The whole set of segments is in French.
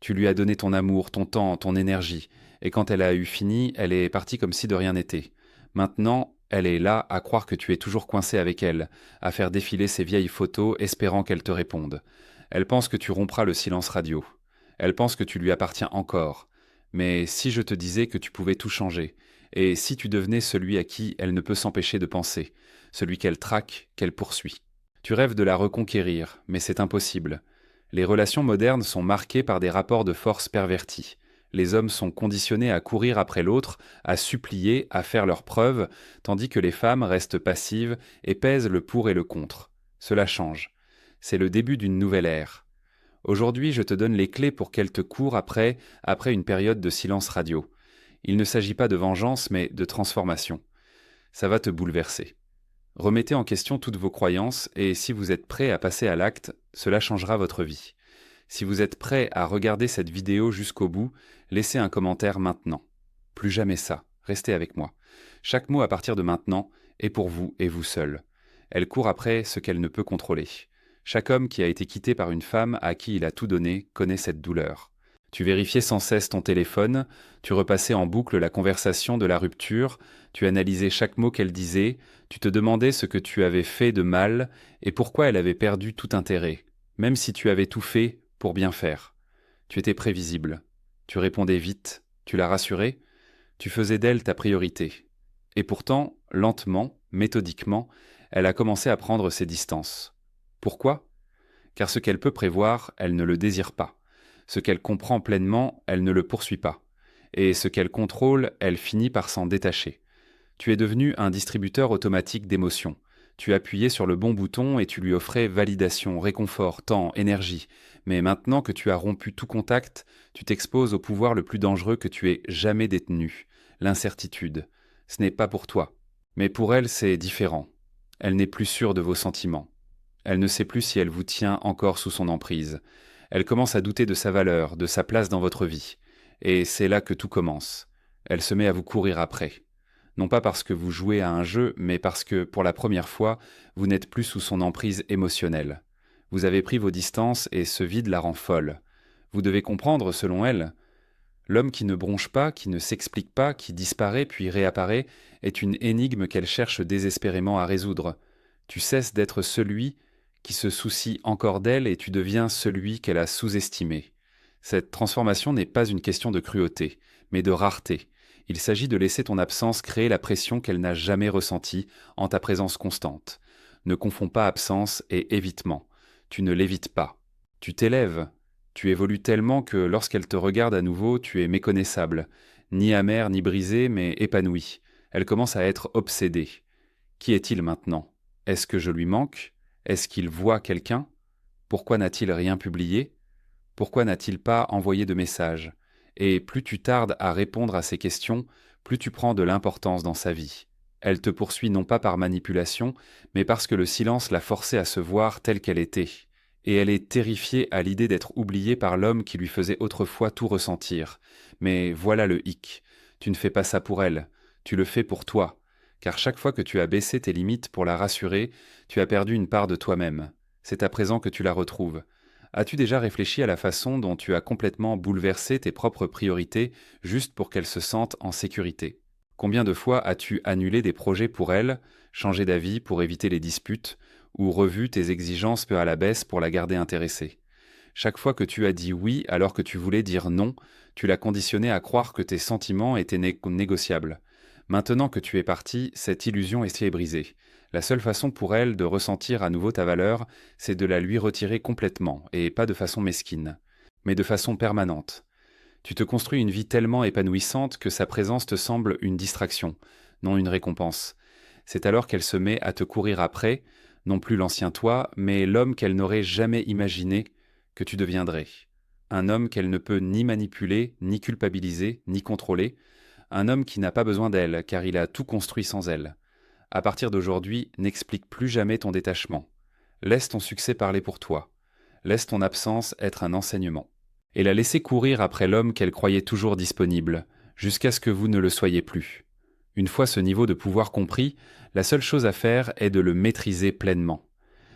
Tu lui as donné ton amour, ton temps, ton énergie, et quand elle a eu fini, elle est partie comme si de rien n'était. Maintenant, elle est là à croire que tu es toujours coincé avec elle, à faire défiler ses vieilles photos, espérant qu'elle te réponde. Elle pense que tu rompras le silence radio. Elle pense que tu lui appartiens encore. Mais si je te disais que tu pouvais tout changer, et si tu devenais celui à qui elle ne peut s'empêcher de penser, celui qu'elle traque, qu'elle poursuit. Tu rêves de la reconquérir, mais c'est impossible. Les relations modernes sont marquées par des rapports de force pervertis. Les hommes sont conditionnés à courir après l'autre, à supplier, à faire leurs preuves, tandis que les femmes restent passives et pèsent le pour et le contre. Cela change. C'est le début d'une nouvelle ère. Aujourd'hui, je te donne les clés pour qu'elle te court après une période de silence radio. Il ne s'agit pas de vengeance, mais de transformation. Ça va te bouleverser. Remettez en question toutes vos croyances et si vous êtes prêt à passer à l'acte, cela changera votre vie. Si vous êtes prêt à regarder cette vidéo jusqu'au bout, laissez un commentaire maintenant. Plus jamais ça, restez avec moi. Chaque mot à partir de maintenant est pour vous et vous seul. Elle court après ce qu'elle ne peut contrôler. Chaque homme qui a été quitté par une femme à qui il a tout donné connaît cette douleur. Tu vérifiais sans cesse ton téléphone, tu repassais en boucle la conversation de la rupture, tu analysais chaque mot qu'elle disait, tu te demandais ce que tu avais fait de mal et pourquoi elle avait perdu tout intérêt, même si tu avais tout fait pour bien faire. Tu étais prévisible, tu répondais vite, tu la rassurais, tu faisais d'elle ta priorité. Et pourtant, lentement, méthodiquement, elle a commencé à prendre ses distances. Pourquoi ? Car ce qu'elle peut prévoir, elle ne le désire pas. Ce qu'elle comprend pleinement, elle ne le poursuit pas. Et ce qu'elle contrôle, elle finit par s'en détacher. Tu es devenu un distributeur automatique d'émotions. Tu appuyais sur le bon bouton et tu lui offrais validation, réconfort, temps, énergie. Mais maintenant que tu as rompu tout contact, tu t'exposes au pouvoir le plus dangereux que tu aies jamais détenu, l'incertitude. Ce n'est pas pour toi. Mais pour elle, c'est différent. Elle n'est plus sûre de vos sentiments. Elle ne sait plus si elle vous tient encore sous son emprise. Elle commence à douter de sa valeur, de sa place dans votre vie. Et c'est là que tout commence. Elle se met à vous courir après. Non pas parce que vous jouez à un jeu, mais parce que, pour la première fois, vous n'êtes plus sous son emprise émotionnelle. Vous avez pris vos distances et ce vide la rend folle. Vous devez comprendre, selon elle, l'homme qui ne bronche pas, qui ne s'explique pas, qui disparaît puis réapparaît, est une énigme qu'elle cherche désespérément à résoudre. Tu cesses d'être celui qui se soucie encore d'elle et tu deviens celui qu'elle a sous-estimé. Cette transformation n'est pas une question de cruauté, mais de rareté. Il s'agit de laisser ton absence créer la pression qu'elle n'a jamais ressentie en ta présence constante. Ne confonds pas absence et évitement. Tu ne l'évites pas. Tu t'élèves. Tu évolues tellement que lorsqu'elle te regarde à nouveau, tu es méconnaissable. Ni amer ni brisé, mais épanoui. Elle commence à être obsédée. Qui est-il maintenant ? Est-ce que je lui manque ? Est-ce qu'il voit quelqu'un ? Pourquoi n'a-t-il rien publié ? Pourquoi n'a-t-il pas envoyé de message ? Et plus tu tardes à répondre à ces questions, plus tu prends de l'importance dans sa vie. Elle te poursuit non pas par manipulation, mais parce que le silence l'a forcée à se voir telle qu'elle était. Et elle est terrifiée à l'idée d'être oubliée par l'homme qui lui faisait autrefois tout ressentir. Mais voilà le hic. Tu ne fais pas ça pour elle, tu le fais pour toi. Car chaque fois que tu as baissé tes limites pour la rassurer, tu as perdu une part de toi-même. C'est à présent que tu la retrouves. As-tu déjà réfléchi à la façon dont tu as complètement bouleversé tes propres priorités juste pour qu'elle se sente en sécurité ? Combien de fois as-tu annulé des projets pour elle, changé d'avis pour éviter les disputes, ou revu tes exigences peu à la baisse pour la garder intéressée ? Chaque fois que tu as dit oui alors que tu voulais dire non, tu l'as conditionnée à croire que tes sentiments étaient négociables. Maintenant que tu es parti, cette illusion est brisée. La seule façon pour elle de ressentir à nouveau ta valeur, c'est de la lui retirer complètement, et pas de façon mesquine, mais de façon permanente. Tu te construis une vie tellement épanouissante que sa présence te semble une distraction, non une récompense. C'est alors qu'elle se met à te courir après, non plus l'ancien toi, mais l'homme qu'elle n'aurait jamais imaginé que tu deviendrais. Un homme qu'elle ne peut ni manipuler, ni culpabiliser, ni contrôler. Un homme qui n'a pas besoin d'elle, car il a tout construit sans elle. À partir d'aujourd'hui, n'explique plus jamais ton détachement. Laisse ton succès parler pour toi. Laisse ton absence être un enseignement. Et la laisser courir après l'homme qu'elle croyait toujours disponible, jusqu'à ce que vous ne le soyez plus. Une fois ce niveau de pouvoir compris, la seule chose à faire est de le maîtriser pleinement.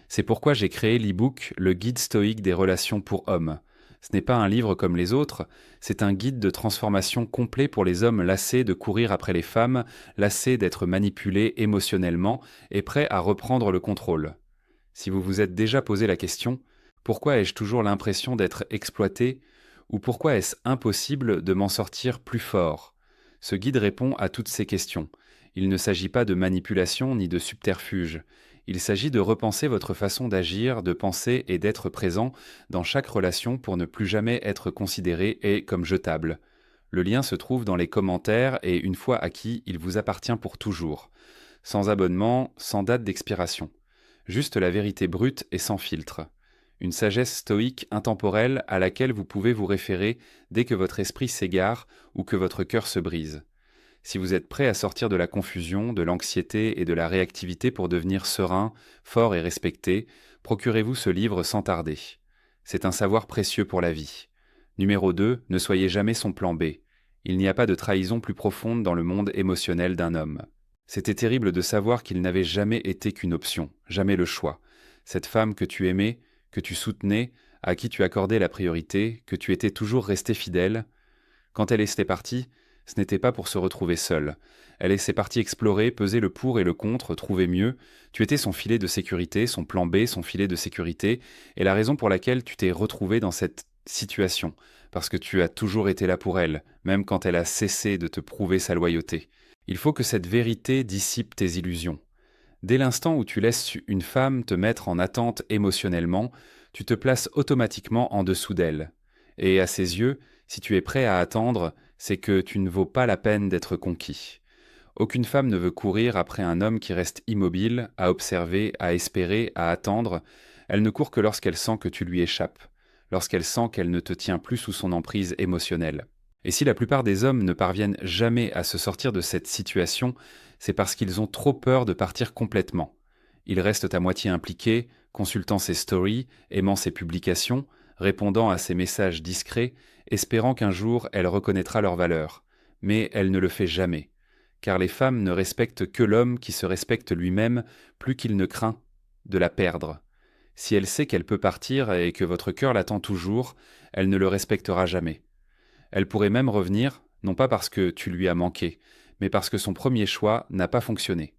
C'est pourquoi j'ai créé l'e-book « Le guide stoïque des relations pour hommes ». Ce n'est pas un livre comme les autres, c'est un guide de transformation complet pour les hommes lassés de courir après les femmes, lassés d'être manipulés émotionnellement et prêts à reprendre le contrôle. Si vous vous êtes déjà posé la question « Pourquoi ai-je toujours l'impression d'être exploité ?» ou « Pourquoi est-ce impossible de m'en sortir plus fort ?» Ce guide répond à toutes ces questions. Il ne s'agit pas de manipulation ni de subterfuge. Il s'agit de repenser votre façon d'agir, de penser et d'être présent dans chaque relation pour ne plus jamais être considéré et comme jetable. Le lien se trouve dans les commentaires et une fois acquis, il vous appartient pour toujours. Sans abonnement, sans date d'expiration. Juste la vérité brute et sans filtre. Une sagesse stoïque intemporelle à laquelle vous pouvez vous référer dès que votre esprit s'égare ou que votre cœur se brise. Si vous êtes prêt à sortir de la confusion, de l'anxiété et de la réactivité pour devenir serein, fort et respecté, procurez-vous ce livre sans tarder. C'est un savoir précieux pour la vie. Numéro 2, ne soyez jamais son plan B. Il n'y a pas de trahison plus profonde dans le monde émotionnel d'un homme. C'était terrible de savoir qu'il n'avait jamais été qu'une option, jamais le choix. Cette femme que tu aimais, que tu soutenais, à qui tu accordais la priorité, que tu étais toujours resté fidèle. Quand elle était partie, ce n'était pas pour se retrouver seule. Elle était partie explorer, peser le pour et le contre, trouver mieux. Tu étais son filet de sécurité, son plan B, son filet de sécurité, et la raison pour laquelle tu t'es retrouvé dans cette situation, parce que tu as toujours été là pour elle, même quand elle a cessé de te prouver sa loyauté. Il faut que cette vérité dissipe tes illusions. Dès l'instant où tu laisses une femme te mettre en attente émotionnellement, tu te places automatiquement en dessous d'elle. Et à ses yeux, si tu es prêt à attendre, c'est que tu ne vaux pas la peine d'être conquis. Aucune femme ne veut courir après un homme qui reste immobile, à observer, à espérer, à attendre. Elle ne court que lorsqu'elle sent que tu lui échappes, lorsqu'elle sent qu'elle ne te tient plus sous son emprise émotionnelle. Et si la plupart des hommes ne parviennent jamais à se sortir de cette situation, c'est parce qu'ils ont trop peur de partir complètement. Ils restent à moitié impliqués, consultant ses stories, aimant ses publications, répondant à ses messages discrets, espérant qu'un jour elle reconnaîtra leur valeur. Mais elle ne le fait jamais. Car les femmes ne respectent que l'homme qui se respecte lui-même plus qu'il ne craint de la perdre. Si elle sait qu'elle peut partir et que votre cœur l'attend toujours, elle ne le respectera jamais. Elle pourrait même revenir, non pas parce que tu lui as manqué, mais parce que son premier choix n'a pas fonctionné.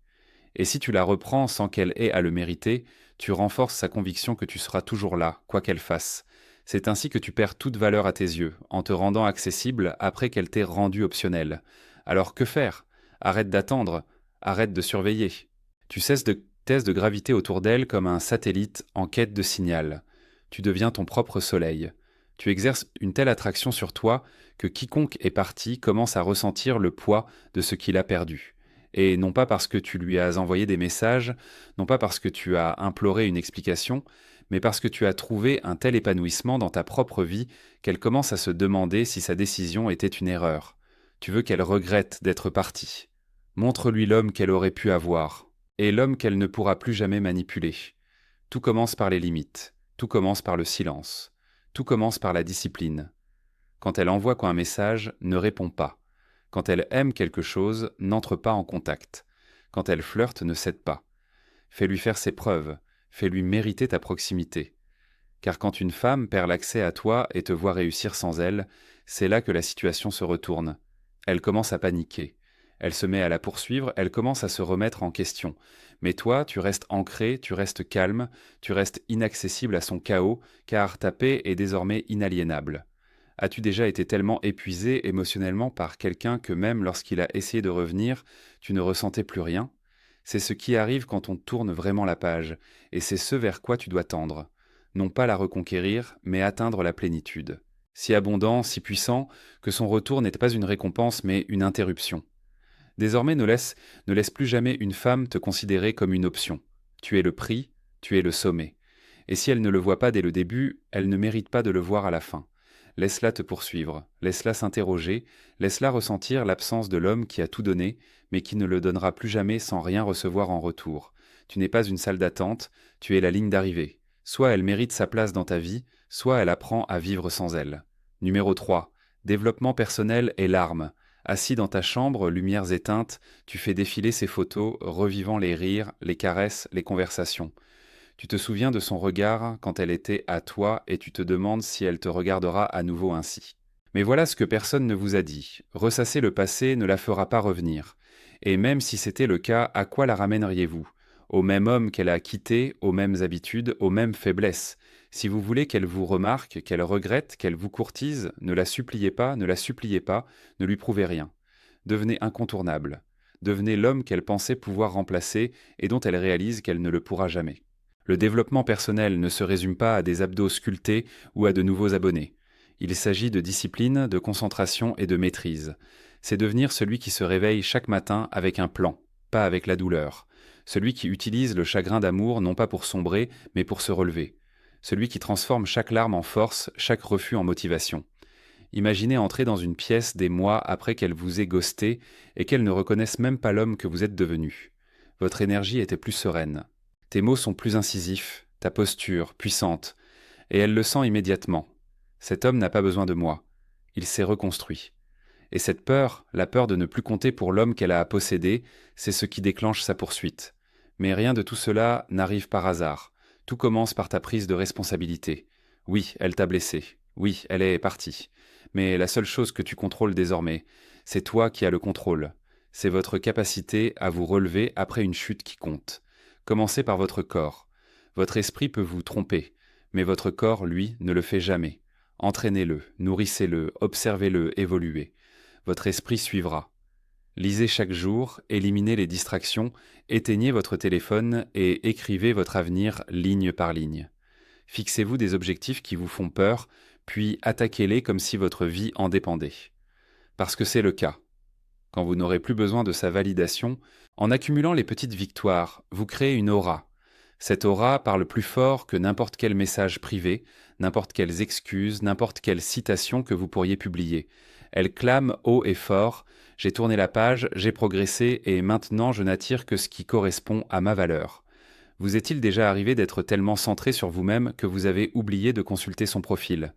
Et si tu la reprends sans qu'elle ait à le mériter, tu renforces sa conviction que tu seras toujours là, quoi qu'elle fasse. C'est ainsi que tu perds toute valeur à tes yeux, en te rendant accessible après qu'elle t'ait rendu optionnel. Alors que faire ? Arrête d'attendre, arrête de surveiller. Tu cesses de graviter autour d'elle comme un satellite en quête de signal. Tu deviens ton propre soleil. Tu exerces une telle attraction sur toi que quiconque est parti commence à ressentir le poids de ce qu'il a perdu. Et non pas parce que tu lui as envoyé des messages, non pas parce que tu as imploré une explication, mais parce que tu as trouvé un tel épanouissement dans ta propre vie qu'elle commence à se demander si sa décision était une erreur. Tu veux qu'elle regrette d'être partie. Montre-lui l'homme qu'elle aurait pu avoir, et l'homme qu'elle ne pourra plus jamais manipuler. Tout commence par les limites, tout commence par le silence, tout commence par la discipline. Quand elle envoie un message, ne réponds pas. Quand elle aime quelque chose, n'entre pas en contact. Quand elle flirte, ne cède pas. Fais-lui faire ses preuves, fais-lui mériter ta proximité. Car quand une femme perd l'accès à toi et te voit réussir sans elle, c'est là que la situation se retourne. Elle commence à paniquer. Elle se met à la poursuivre, elle commence à se remettre en question. Mais toi, tu restes ancré, tu restes calme, tu restes inaccessible à son chaos, car ta paix est désormais inaliénable. As-tu déjà été tellement épuisé émotionnellement par quelqu'un que même lorsqu'il a essayé de revenir, tu ne ressentais plus rien ? C'est ce qui arrive quand on tourne vraiment la page, et c'est ce vers quoi tu dois tendre. Non pas la reconquérir, mais atteindre la plénitude. Si abondant, si puissant, que son retour n'est pas une récompense mais une interruption. Désormais, ne laisse plus jamais une femme te considérer comme une option. Tu es le prix, tu es le sommet. Et si elle ne le voit pas dès le début, elle ne mérite pas de le voir à la fin. Laisse-la te poursuivre, laisse-la s'interroger, laisse-la ressentir l'absence de l'homme qui a tout donné, mais qui ne le donnera plus jamais sans rien recevoir en retour. Tu n'es pas une salle d'attente, tu es la ligne d'arrivée. Soit elle mérite sa place dans ta vie, soit elle apprend à vivre sans elle. Numéro 3. Développement personnel et larmes. Assis dans ta chambre, lumières éteintes, tu fais défiler ses photos, revivant les rires, les caresses, les conversations. Tu te souviens de son regard quand elle était à toi et tu te demandes si elle te regardera à nouveau ainsi. Mais voilà ce que personne ne vous a dit. Ressasser le passé ne la fera pas revenir. Et même si c'était le cas, à quoi la ramèneriez-vous? Au même homme qu'elle a quitté, aux mêmes habitudes, aux mêmes faiblesses. Si vous voulez qu'elle vous remarque, qu'elle regrette, qu'elle vous courtise, ne la suppliez pas, ne la suppliez pas, ne lui prouvez rien. Devenez incontournable. Devenez l'homme qu'elle pensait pouvoir remplacer et dont elle réalise qu'elle ne le pourra jamais. Le développement personnel ne se résume pas à des abdos sculptés ou à de nouveaux abonnés. Il s'agit de discipline, de concentration et de maîtrise. C'est devenir celui qui se réveille chaque matin avec un plan, pas avec la douleur. Celui qui utilise le chagrin d'amour non pas pour sombrer, mais pour se relever. Celui qui transforme chaque larme en force, chaque refus en motivation. Imaginez entrer dans une pièce des mois après qu'elle vous ait ghosté et qu'elle ne reconnaisse même pas l'homme que vous êtes devenu. Votre énergie était plus sereine. Tes mots sont plus incisifs, ta posture puissante, et elle le sent immédiatement. Cet homme n'a pas besoin de moi. Il s'est reconstruit. Et cette peur, la peur de ne plus compter pour l'homme qu'elle a possédé, c'est ce qui déclenche sa poursuite. Mais rien de tout cela n'arrive par hasard. Tout commence par ta prise de responsabilité. Oui, elle t'a blessé. Oui, elle est partie. Mais la seule chose que tu contrôles désormais, c'est toi qui as le contrôle. C'est votre capacité à vous relever après une chute qui compte. Commencez par votre corps. Votre esprit peut vous tromper, mais votre corps, lui, ne le fait jamais. Entraînez-le, nourrissez-le, observez-le évoluer. Votre esprit suivra. Lisez chaque jour, éliminez les distractions, éteignez votre téléphone et écrivez votre avenir ligne par ligne. Fixez-vous des objectifs qui vous font peur, puis attaquez-les comme si votre vie en dépendait. Parce que c'est le cas. Quand vous n'aurez plus besoin de sa validation, en accumulant les petites victoires, vous créez une aura. Cette aura parle plus fort que n'importe quel message privé, n'importe quelles excuses, n'importe quelle citation que vous pourriez publier. Elle clame haut et fort « J'ai tourné la page, j'ai progressé et maintenant je n'attire que ce qui correspond à ma valeur ». Vous est-il déjà arrivé d'être tellement centré sur vous-même que vous avez oublié de consulter son profil?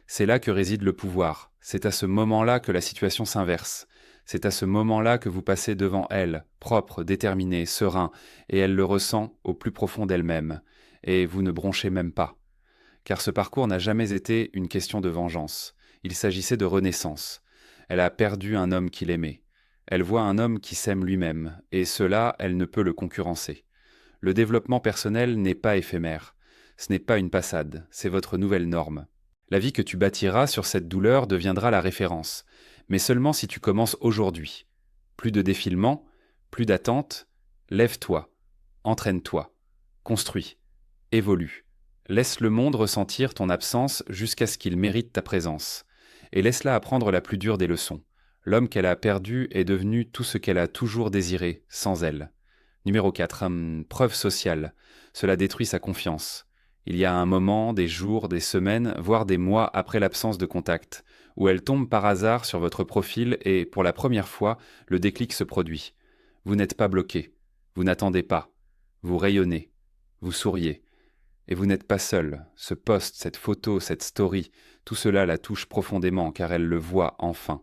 C'est là que réside le pouvoir. C'est à ce moment-là que la situation s'inverse. C'est à ce moment-là que vous passez devant elle, propre, déterminé, serein, et elle le ressent au plus profond d'elle-même. Et vous ne bronchez même pas. Car ce parcours n'a jamais été une question de vengeance. Il s'agissait de renaissance. Elle a perdu un homme qu'il aimait. Elle voit un homme qui s'aime lui-même, et cela, elle ne peut le concurrencer. Le développement personnel n'est pas éphémère. Ce n'est pas une passade, c'est votre nouvelle norme. La vie que tu bâtiras sur cette douleur deviendra la référence, mais seulement si tu commences aujourd'hui. Plus de défilement, plus d'attente, lève-toi, entraîne-toi, construis, évolue. Laisse le monde ressentir ton absence jusqu'à ce qu'il mérite ta présence. Et laisse-la apprendre la plus dure des leçons. L'homme qu'elle a perdu est devenu tout ce qu'elle a toujours désiré, sans elle. Numéro 4. Preuve sociale. Cela détruit sa confiance. Il y a un moment, des jours, des semaines, voire des mois après l'absence de contact, où elle tombe par hasard sur votre profil et, pour la première fois, le déclic se produit. Vous n'êtes pas bloqué. Vous n'attendez pas. Vous rayonnez. Vous souriez. Et vous n'êtes pas seul. Ce post, cette photo, cette story, tout cela la touche profondément car elle le voit enfin.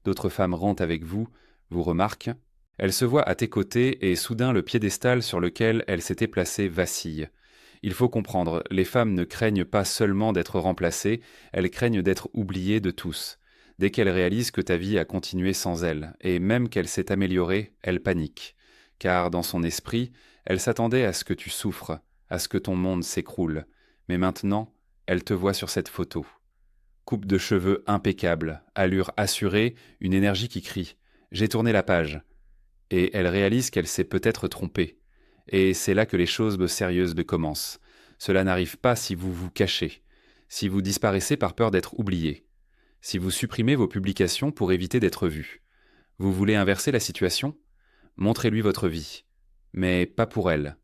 D'autres femmes rentrent avec vous, vous remarquent. Elle se voit à tes côtés et soudain le piédestal sur lequel elle s'était placée vacille. Il faut comprendre, les femmes ne craignent pas seulement d'être remplacées, elles craignent d'être oubliées de tous. Dès qu'elles réalisent que ta vie a continué sans elles, et même qu'elle s'est améliorée, elles paniquent. Car dans son esprit, elle s'attendait à ce que tu souffres, à ce que ton monde s'écroule. Mais maintenant, elle te voit sur cette photo. Coupe de cheveux impeccable, allure assurée, une énergie qui crie « J'ai tourné la page ». Et elle réalise qu'elle s'est peut-être trompée. Et c'est là que les choses sérieuses commencent. Cela n'arrive pas si vous vous cachez, si vous disparaissez par peur d'être oublié, si vous supprimez vos publications pour éviter d'être vu. Vous voulez inverser la situation? Montrez-lui votre vie. Mais pas pour elle,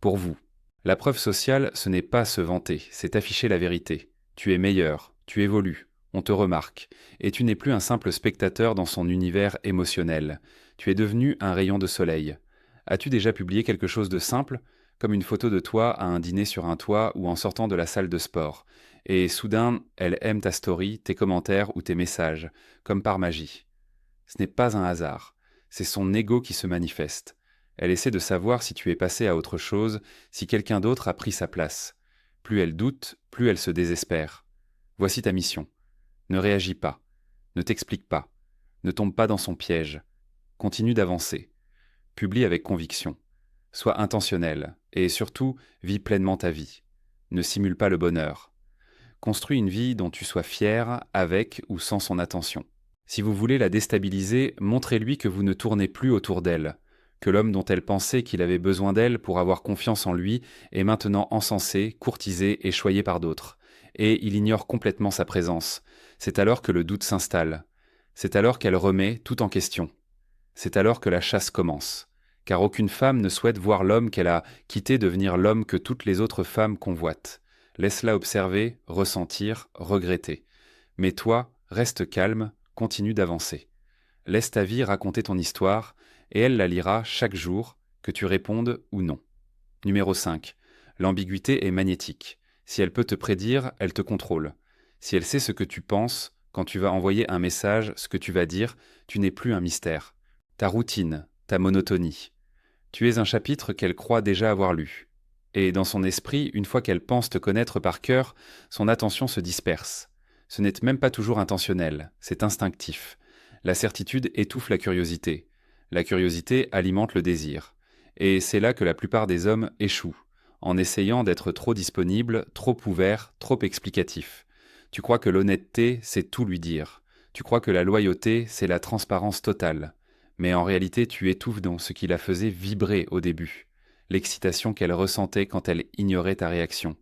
pour vous. La preuve sociale, ce n'est pas se vanter, c'est afficher la vérité. Tu es meilleur, tu évolues, on te remarque, et tu n'es plus un simple spectateur dans son univers émotionnel. Tu es devenu un rayon de soleil. As-tu déjà publié quelque chose de simple, comme une photo de toi à un dîner sur un toit ou en sortant de la salle de sport, et soudain, elle aime ta story, tes commentaires ou tes messages, comme par magie. Ce n'est pas un hasard, c'est son ego qui se manifeste. Elle essaie de savoir si tu es passé à autre chose, si quelqu'un d'autre a pris sa place. Plus elle doute, plus elle se désespère. Voici ta mission. Ne réagis pas. Ne t'explique pas. Ne tombe pas dans son piège. Continue d'avancer. Publie avec conviction. Sois intentionnel et surtout, vis pleinement ta vie. Ne simule pas le bonheur. Construis une vie dont tu sois fier, avec ou sans son attention. Si vous voulez la déstabiliser, montrez-lui que vous ne tournez plus autour d'elle, que l'homme dont elle pensait qu'il avait besoin d'elle pour avoir confiance en lui est maintenant encensé, courtisé et choyé par d'autres. Et il ignore complètement sa présence. C'est alors que le doute s'installe. C'est alors qu'elle remet tout en question. C'est alors que la chasse commence. Car aucune femme ne souhaite voir l'homme qu'elle a quitté devenir l'homme que toutes les autres femmes convoitent. Laisse-la observer, ressentir, regretter. Mais toi, reste calme, continue d'avancer. Laisse ta vie raconter ton histoire, et elle la lira chaque jour, que tu répondes ou non. Numéro 5. L'ambiguïté est magnétique. Si elle peut te prédire, elle te contrôle. Si elle sait ce que tu penses, quand tu vas envoyer un message, ce que tu vas dire, tu n'es plus un mystère. Ta routine, ta monotonie. Tu es un chapitre qu'elle croit déjà avoir lu. Et dans son esprit, une fois qu'elle pense te connaître par cœur, son attention se disperse. Ce n'est même pas toujours intentionnel, c'est instinctif. La certitude étouffe la curiosité. La curiosité alimente le désir. Et c'est là que la plupart des hommes échouent, en essayant d'être trop disponible, trop ouvert, trop explicatif. Tu crois que l'honnêteté, c'est tout lui dire. Tu crois que la loyauté, c'est la transparence totale. Mais en réalité, tu étouffes dans ce qui la faisait vibrer au début. L'excitation qu'elle ressentait quand elle ignorait ta réaction,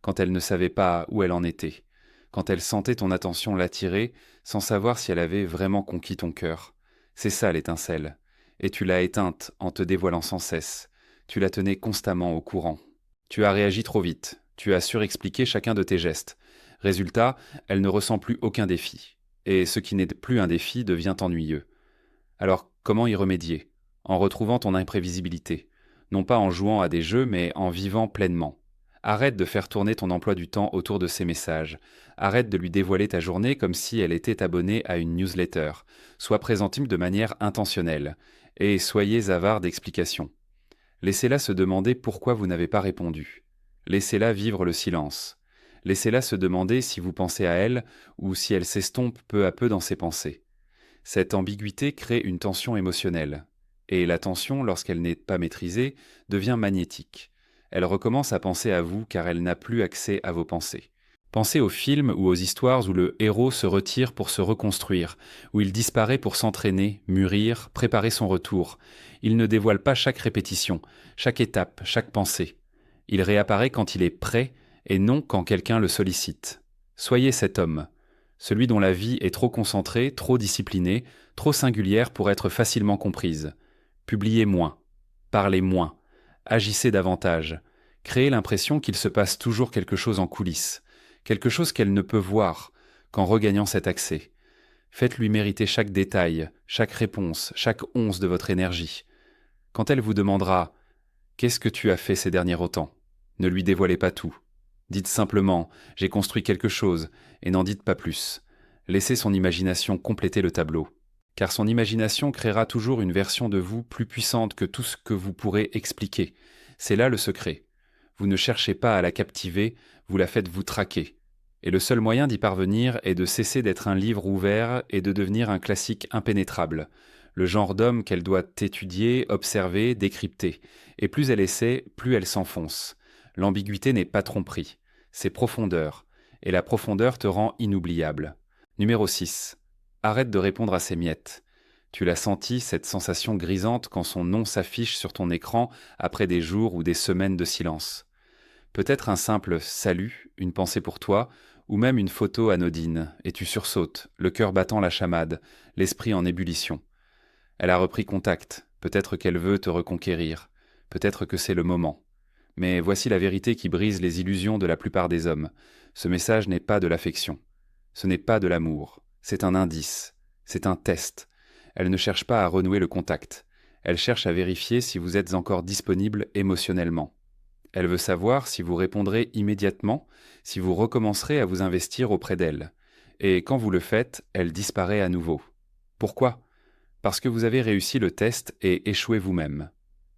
quand elle ne savait pas où elle en était, quand elle sentait ton attention l'attirer sans savoir si elle avait vraiment conquis ton cœur. C'est ça l'étincelle. Et tu l'as éteinte en te dévoilant sans cesse. Tu la tenais constamment au courant. Tu as réagi trop vite. Tu as surexpliqué chacun de tes gestes. Résultat, elle ne ressent plus aucun défi. Et ce qui n'est plus un défi devient ennuyeux. Alors, comment y remédier? En retrouvant ton imprévisibilité. Non pas en jouant à des jeux, mais en vivant pleinement. Arrête de faire tourner ton emploi du temps autour de ces messages. Arrête de lui dévoiler ta journée comme si elle était abonnée à une newsletter. Sois présentable de manière intentionnelle. Et soyez avare d'explications. Laissez-la se demander pourquoi vous n'avez pas répondu. Laissez-la vivre le silence. Laissez-la se demander si vous pensez à elle ou si elle s'estompe peu à peu dans ses pensées. Cette ambiguïté crée une tension émotionnelle. Et la tension, lorsqu'elle n'est pas maîtrisée, devient magnétique. Elle recommence à penser à vous car elle n'a plus accès à vos pensées. Pensez aux films ou aux histoires où le héros se retire pour se reconstruire, où il disparaît pour s'entraîner, mûrir, préparer son retour. Il ne dévoile pas chaque répétition, chaque étape, chaque pensée. Il réapparaît quand il est prêt et non quand quelqu'un le sollicite. Soyez cet homme, celui dont la vie est trop concentrée, trop disciplinée, trop singulière pour être facilement comprise. Publiez moins, parlez moins, agissez davantage, créez l'impression qu'il se passe toujours quelque chose en coulisses, quelque chose qu'elle ne peut voir qu'en regagnant cet accès. Faites-lui mériter chaque détail, chaque réponse, chaque once de votre énergie. Quand elle vous demandera « Qu'est-ce que tu as fait ces derniers temps ?» Ne lui dévoilez pas tout. Dites simplement « J'ai construit quelque chose » et n'en dites pas plus. Laissez son imagination compléter le tableau. Car son imagination créera toujours une version de vous plus puissante que tout ce que vous pourrez expliquer. C'est là le secret. Vous ne cherchez pas à la captiver, vous la faites vous traquer. Et le seul moyen d'y parvenir est de cesser d'être un livre ouvert et de devenir un classique impénétrable. Le genre d'homme qu'elle doit étudier, observer, décrypter. Et plus elle essaie, plus elle s'enfonce. L'ambiguïté n'est pas tromperie, c'est profondeur. Et la profondeur te rend inoubliable. Numéro 6. Arrête de répondre à ses miettes. Tu l'as senti, cette sensation grisante quand son nom s'affiche sur ton écran après des jours ou des semaines de silence. Peut-être un simple « salut », une pensée pour toi, ou même une photo anodine, et tu sursautes, le cœur battant la chamade, l'esprit en ébullition. Elle a repris contact, peut-être qu'elle veut te reconquérir, peut-être que c'est le moment. Mais voici la vérité qui brise les illusions de la plupart des hommes. Ce message n'est pas de l'affection. Ce n'est pas de l'amour. C'est un indice. C'est un test. Elle ne cherche pas à renouer le contact. Elle cherche à vérifier si vous êtes encore disponible émotionnellement. Elle veut savoir si vous répondrez immédiatement, si vous recommencerez à vous investir auprès d'elle. Et quand vous le faites, elle disparaît à nouveau. Pourquoi ? Parce que vous avez réussi le test et échoué vous-même.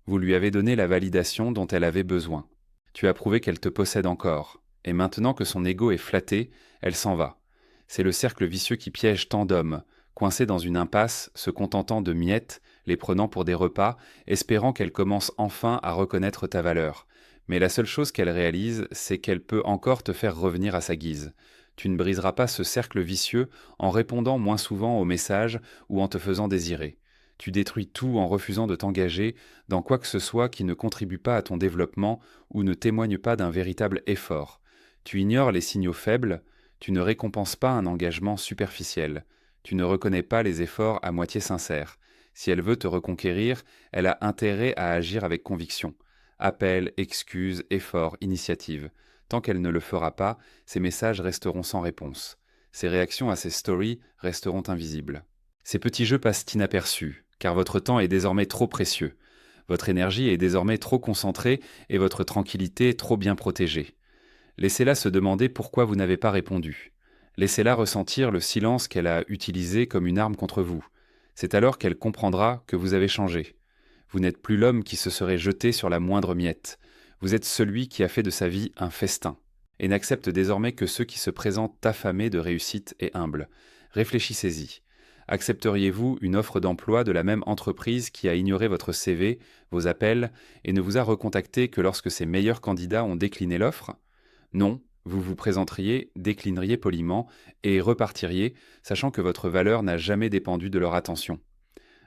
Vous lui avez donné la validation dont elle avait besoin. Tu as prouvé qu'elle te possède encore. Et maintenant que son ego est flatté, elle s'en va. C'est le cercle vicieux qui piège tant d'hommes, coincés dans une impasse, se contentant de miettes, les prenant pour des repas, espérant qu'elle commence enfin à reconnaître ta valeur. Mais la seule chose qu'elle réalise, c'est qu'elle peut encore te faire revenir à sa guise. Tu ne briseras pas ce cercle vicieux en répondant moins souvent aux messages ou en te faisant désirer. Tu détruis tout en refusant de t'engager dans quoi que ce soit qui ne contribue pas à ton développement ou ne témoigne pas d'un véritable effort. Tu ignores les signaux faibles, tu ne récompenses pas un engagement superficiel, tu ne reconnais pas les efforts à moitié sincères. Si elle veut te reconquérir, elle a intérêt à agir avec conviction. Appel, excuse, effort, initiative. Tant qu'elle ne le fera pas, ces messages resteront sans réponse. Ses réactions à ces stories resteront invisibles. Ces petits jeux passent inaperçus, car votre temps est désormais trop précieux. Votre énergie est désormais trop concentrée et votre tranquillité trop bien protégée. Laissez-la se demander pourquoi vous n'avez pas répondu. Laissez-la ressentir le silence qu'elle a utilisé comme une arme contre vous. C'est alors qu'elle comprendra que vous avez changé. Vous n'êtes plus l'homme qui se serait jeté sur la moindre miette. Vous êtes celui qui a fait de sa vie un festin, et n'accepte désormais que ceux qui se présentent affamés de réussite et humbles. Réfléchissez-y. Accepteriez-vous une offre d'emploi de la même entreprise qui a ignoré votre CV, vos appels, et ne vous a recontacté que lorsque ses meilleurs candidats ont décliné l'offre ? Non, vous vous présenteriez, déclineriez poliment, et repartiriez, sachant que votre valeur n'a jamais dépendu de leur attention.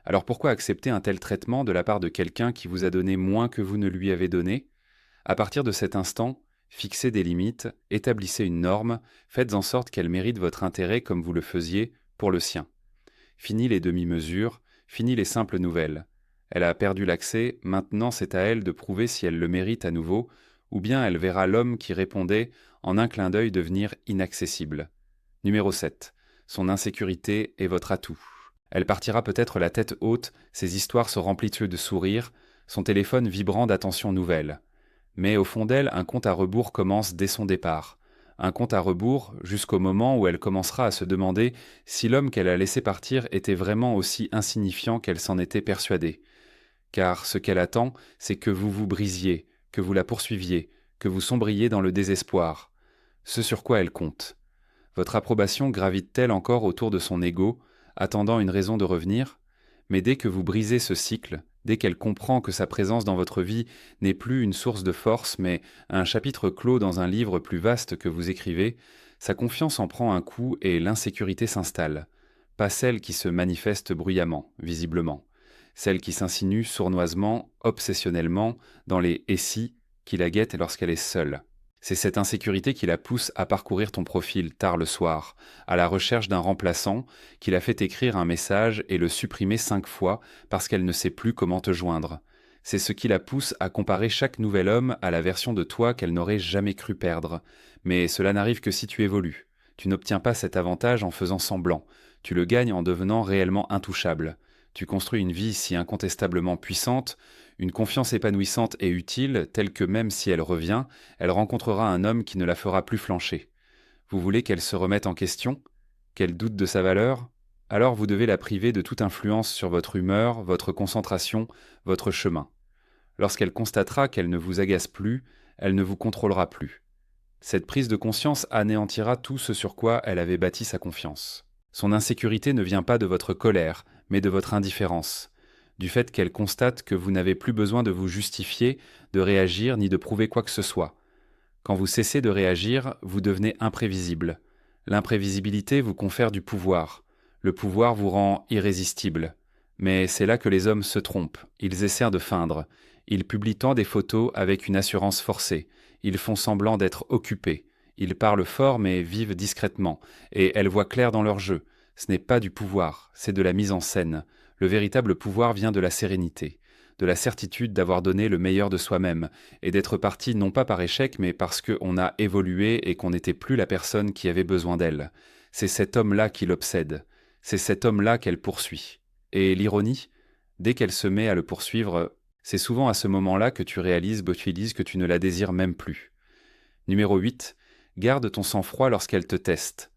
Alors pourquoi accepter un tel traitement de la part de quelqu'un qui vous a donné moins que vous ne lui avez donné ? À partir de cet instant, fixez des limites, établissez une norme, faites en sorte qu'elle mérite votre intérêt comme vous le faisiez pour le sien. Fini les demi-mesures, fini les simples nouvelles. Elle a perdu l'accès, maintenant c'est à elle de prouver si elle le mérite à nouveau, ou bien elle verra l'homme qui répondait en un clin d'œil devenir inaccessible. Numéro 7. Son insécurité est votre atout. Elle partira peut-être la tête haute, ses histoires se remplissent de sourires, son téléphone vibrant d'attentions nouvelles. Mais au fond d'elle, un compte à rebours commence dès son départ. Un compte à rebours jusqu'au moment où elle commencera à se demander si l'homme qu'elle a laissé partir était vraiment aussi insignifiant qu'elle s'en était persuadée. Car ce qu'elle attend, c'est que vous vous brisiez, que vous la poursuiviez, que vous sombriez dans le désespoir. Ce sur quoi elle compte. Votre approbation gravite-t-elle encore autour de son ego, attendant une raison de revenir ? Mais dès que vous brisez ce cycle, dès qu'elle comprend que sa présence dans votre vie n'est plus une source de force, mais un chapitre clos dans un livre plus vaste que vous écrivez, sa confiance en prend un coup et l'insécurité s'installe. Pas celle qui se manifeste bruyamment, visiblement. Celle qui s'insinue sournoisement, obsessionnellement, dans les « et si » qui la guettent lorsqu'elle est seule. C'est cette insécurité qui la pousse à parcourir ton profil tard le soir, à la recherche d'un remplaçant, qui la fait écrire un message et le supprimer 5 fois parce qu'elle ne sait plus comment te joindre. C'est ce qui la pousse à comparer chaque nouvel homme à la version de toi qu'elle n'aurait jamais cru perdre. Mais cela n'arrive que si tu évolues. Tu n'obtiens pas cet avantage en faisant semblant. Tu le gagnes en devenant réellement intouchable. Tu construis une vie si incontestablement puissante, une confiance épanouissante et utile, telle que même si elle revient, elle rencontrera un homme qui ne la fera plus flancher. Vous voulez qu'elle se remette en question ? Qu'elle doute de sa valeur ? Alors vous devez la priver de toute influence sur votre humeur, votre concentration, votre chemin. Lorsqu'elle constatera qu'elle ne vous agace plus, elle ne vous contrôlera plus. Cette prise de conscience anéantira tout ce sur quoi elle avait bâti sa confiance. Son insécurité ne vient pas de votre colère, mais de votre indifférence, du fait qu'elle constate que vous n'avez plus besoin de vous justifier, de réagir ni de prouver quoi que ce soit. Quand vous cessez de réagir, vous devenez imprévisible. L'imprévisibilité vous confère du pouvoir. Le pouvoir vous rend irrésistible. Mais c'est là que les hommes se trompent. Ils essaient de feindre. Ils publient tant des photos avec une assurance forcée. Ils font semblant d'être occupés. Ils parlent fort mais vivent discrètement. Et elles voient clair dans leur jeu. Ce n'est pas du pouvoir, c'est de la mise en scène. Le véritable pouvoir vient de la sérénité, de la certitude d'avoir donné le meilleur de soi-même, et d'être parti non pas par échec, mais parce qu'on a évolué et qu'on n'était plus la personne qui avait besoin d'elle. C'est cet homme-là qui l'obsède. C'est cet homme-là qu'elle poursuit. Et l'ironie, dès qu'elle se met à le poursuivre, c'est souvent à ce moment-là que tu réalises, que tu ne la désires même plus. Numéro 8. Garde ton sang-froid lorsqu'elle te teste.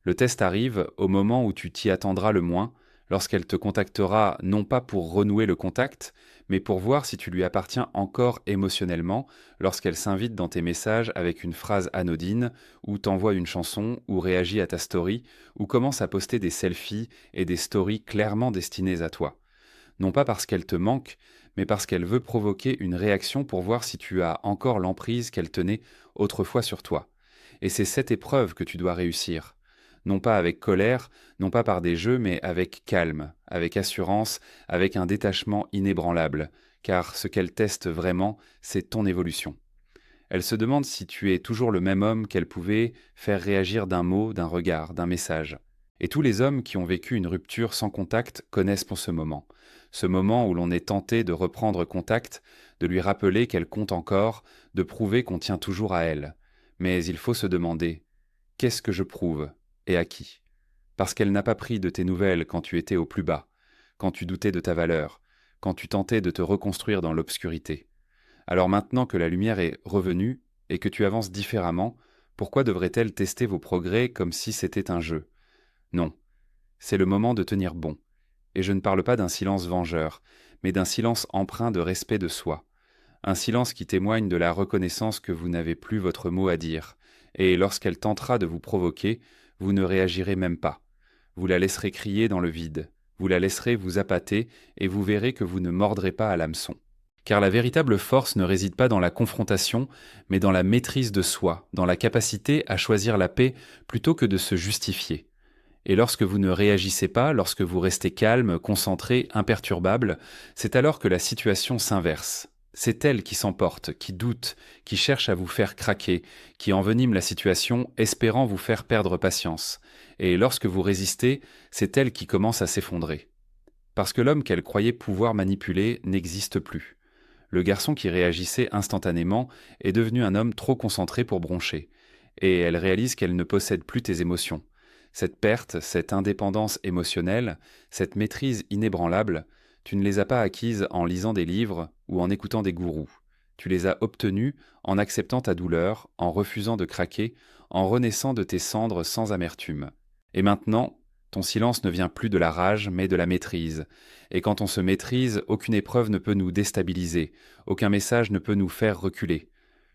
Le test arrive au moment où tu t'y attendras le moins, lorsqu'elle te contactera non pas pour renouer le contact, mais pour voir si tu lui appartiens encore émotionnellement lorsqu'elle s'invite dans tes messages avec une phrase anodine, ou t'envoie une chanson, ou réagit à ta story, ou commence à poster des selfies et des stories clairement destinées à toi. Non pas parce qu'elle te manque, mais parce qu'elle veut provoquer une réaction pour voir si tu as encore l'emprise qu'elle tenait autrefois sur toi. Et c'est cette épreuve que tu dois réussir. Non pas avec colère, non pas par des jeux, mais avec calme, avec assurance, avec un détachement inébranlable, car ce qu'elle teste vraiment, c'est ton évolution. Elle se demande si tu es toujours le même homme qu'elle pouvait faire réagir d'un mot, d'un regard, d'un message. Et tous les hommes qui ont vécu une rupture sans contact connaissent pour ce moment où l'on est tenté de reprendre contact, de lui rappeler qu'elle compte encore, de prouver qu'on tient toujours à elle. Mais il faut se demander, qu'est-ce que je prouve et à qui? Parce qu'elle n'a pas pris de tes nouvelles quand tu étais au plus bas, quand tu doutais de ta valeur, quand tu tentais de te reconstruire dans l'obscurité. Alors maintenant que la lumière est revenue et que tu avances différemment, pourquoi devrait-elle tester vos progrès comme si c'était un jeu? Non, c'est le moment de tenir bon. Et je ne parle pas d'un silence vengeur, mais d'un silence empreint de respect de soi. Un silence qui témoigne de la reconnaissance que vous n'avez plus votre mot à dire, et lorsqu'elle tentera de vous provoquer, vous ne réagirez même pas. Vous la laisserez crier dans le vide, vous la laisserez vous appâter, et vous verrez que vous ne mordrez pas à l'hameçon. Car la véritable force ne réside pas dans la confrontation, mais dans la maîtrise de soi, dans la capacité à choisir la paix plutôt que de se justifier. Et lorsque vous ne réagissez pas, lorsque vous restez calme, concentré, imperturbable, c'est alors que la situation s'inverse. C'est elle qui s'emporte, qui doute, qui cherche à vous faire craquer, qui envenime la situation, espérant vous faire perdre patience. Et lorsque vous résistez, c'est elle qui commence à s'effondrer. Parce que l'homme qu'elle croyait pouvoir manipuler n'existe plus. Le garçon qui réagissait instantanément est devenu un homme trop concentré pour broncher. Et elle réalise qu'elle ne possède plus tes émotions. Cette perte, cette indépendance émotionnelle, cette maîtrise inébranlable, tu ne les as pas acquises en lisant des livres ou en écoutant des gourous. Tu les as obtenues en acceptant ta douleur, en refusant de craquer, en renaissant de tes cendres sans amertume. Et maintenant, ton silence ne vient plus de la rage, mais de la maîtrise. Et quand on se maîtrise, aucune épreuve ne peut nous déstabiliser, aucun message ne peut nous faire reculer.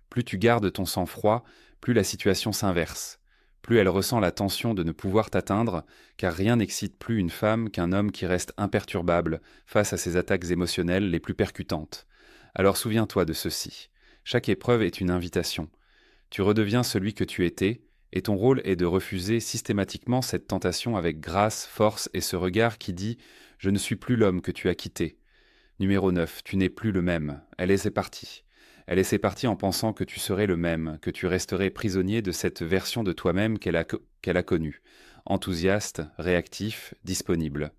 Plus tu gardes ton sang-froid, plus la situation s'inverse. Plus elle ressent la tension de ne pouvoir t'atteindre, car rien n'excite plus une femme qu'un homme qui reste imperturbable face à ses attaques émotionnelles les plus percutantes. Alors souviens-toi de ceci. Chaque épreuve est une invitation. Tu redeviens celui que tu étais, et ton rôle est de refuser systématiquement cette tentation avec grâce, force et ce regard qui dit « Je ne suis plus l'homme que tu as quitté ». Numéro 9, tu n'es plus le même. Elle est partie. Elle est partie en pensant que tu serais le même, que tu resterais prisonnier de cette version de toi-même qu'elle a connue. Enthousiaste, réactif, disponible.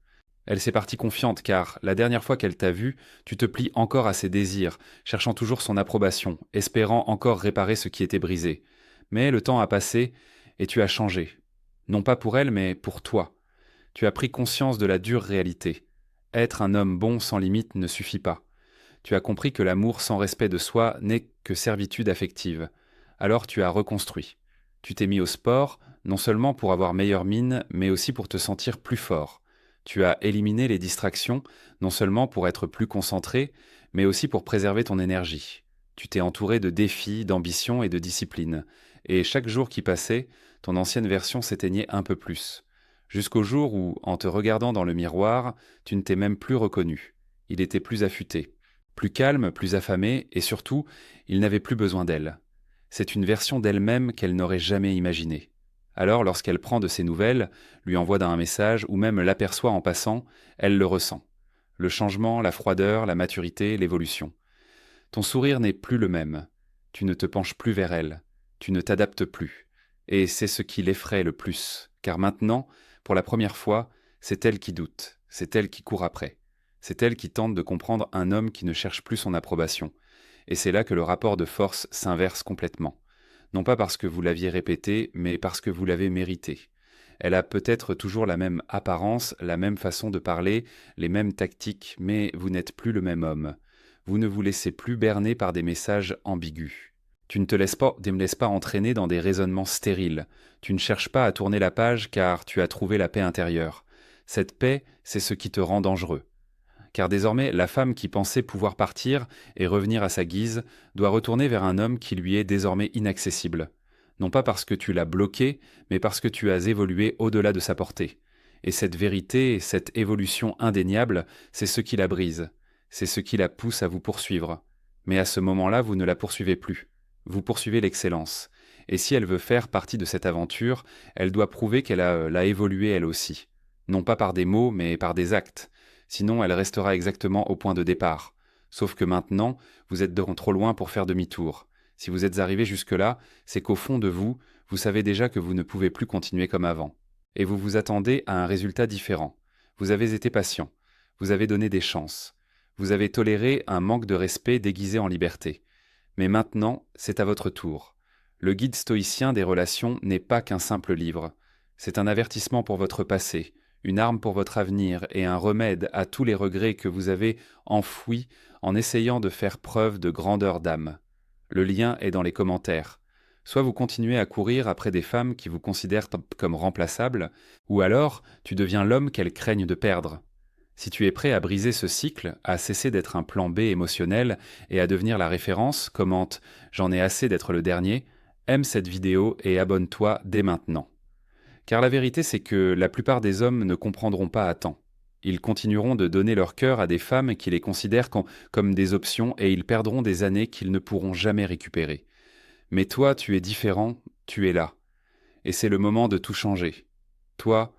Elle s'est partie confiante car, la dernière fois qu'elle t'a vu, tu te plies encore à ses désirs, cherchant toujours son approbation, espérant encore réparer ce qui était brisé. Mais le temps a passé et tu as changé. Non pas pour elle, mais pour toi. Tu as pris conscience de la dure réalité. Être un homme bon sans limite ne suffit pas. Tu as compris que l'amour sans respect de soi n'est que servitude affective. Alors tu as reconstruit. Tu t'es mis au sport, non seulement pour avoir meilleure mine, mais aussi pour te sentir plus fort. Tu as éliminé les distractions, non seulement pour être plus concentré, mais aussi pour préserver ton énergie. Tu t'es entouré de défis, d'ambition et de discipline. Et chaque jour qui passait, ton ancienne version s'éteignait un peu plus. Jusqu'au jour où, en te regardant dans le miroir, tu ne t'es même plus reconnu. Il était plus affûté. Plus calme, plus affamée, et surtout, il n'avait plus besoin d'elle. C'est une version d'elle-même qu'elle n'aurait jamais imaginée. Alors, lorsqu'elle prend de ses nouvelles, lui envoie un message ou même l'aperçoit en passant, elle le ressent. Le changement, la froideur, la maturité, l'évolution. Ton sourire n'est plus le même. Tu ne te penches plus vers elle. Tu ne t'adaptes plus. Et c'est ce qui l'effraie le plus, car maintenant, pour la première fois, c'est elle qui doute, c'est elle qui court après. C'est elle qui tente de comprendre un homme qui ne cherche plus son approbation. Et c'est là que le rapport de force s'inverse complètement. Non pas parce que vous l'aviez répété, mais parce que vous l'avez mérité. Elle a peut-être toujours la même apparence, la même façon de parler, les mêmes tactiques, mais vous n'êtes plus le même homme. Vous ne vous laissez plus berner par des messages ambigus. Tu ne te laisses pas entraîner dans des raisonnements stériles. Tu ne cherches pas à tourner la page car tu as trouvé la paix intérieure. Cette paix, c'est ce qui te rend dangereux. Car désormais, la femme qui pensait pouvoir partir et revenir à sa guise doit retourner vers un homme qui lui est désormais inaccessible. Non pas parce que tu l'as bloqué, mais parce que tu as évolué au-delà de sa portée. Et cette vérité, cette évolution indéniable, c'est ce qui la brise. C'est ce qui la pousse à vous poursuivre. Mais à ce moment-là, vous ne la poursuivez plus. Vous poursuivez l'excellence. Et si elle veut faire partie de cette aventure, elle doit prouver qu'elle l'a évolué elle aussi. Non pas par des mots, mais par des actes. Sinon, elle restera exactement au point de départ. Sauf que maintenant, vous êtes trop loin pour faire demi-tour. Si vous êtes arrivé jusque-là, c'est qu'au fond de vous, vous savez déjà que vous ne pouvez plus continuer comme avant. Et vous vous attendez à un résultat différent. Vous avez été patient. Vous avez donné des chances. Vous avez toléré un manque de respect déguisé en liberté. Mais maintenant, c'est à votre tour. Le guide stoïcien des relations n'est pas qu'un simple livre. C'est un avertissement pour votre passé, une arme pour votre avenir et un remède à tous les regrets que vous avez enfouis en essayant de faire preuve de grandeur d'âme. Le lien est dans les commentaires. Soit vous continuez à courir après des femmes qui vous considèrent comme remplaçables, ou alors tu deviens l'homme qu'elles craignent de perdre. Si tu es prêt à briser ce cycle, à cesser d'être un plan B émotionnel et à devenir la référence, commente « J'en ai assez d'être le dernier », aime cette vidéo et abonne-toi dès maintenant. Car la vérité, c'est que la plupart des hommes ne comprendront pas à temps. Ils continueront de donner leur cœur à des femmes qui les considèrent comme des options et ils perdront des années qu'ils ne pourront jamais récupérer. Mais toi, tu es différent, tu es là. Et c'est le moment de tout changer. Toi,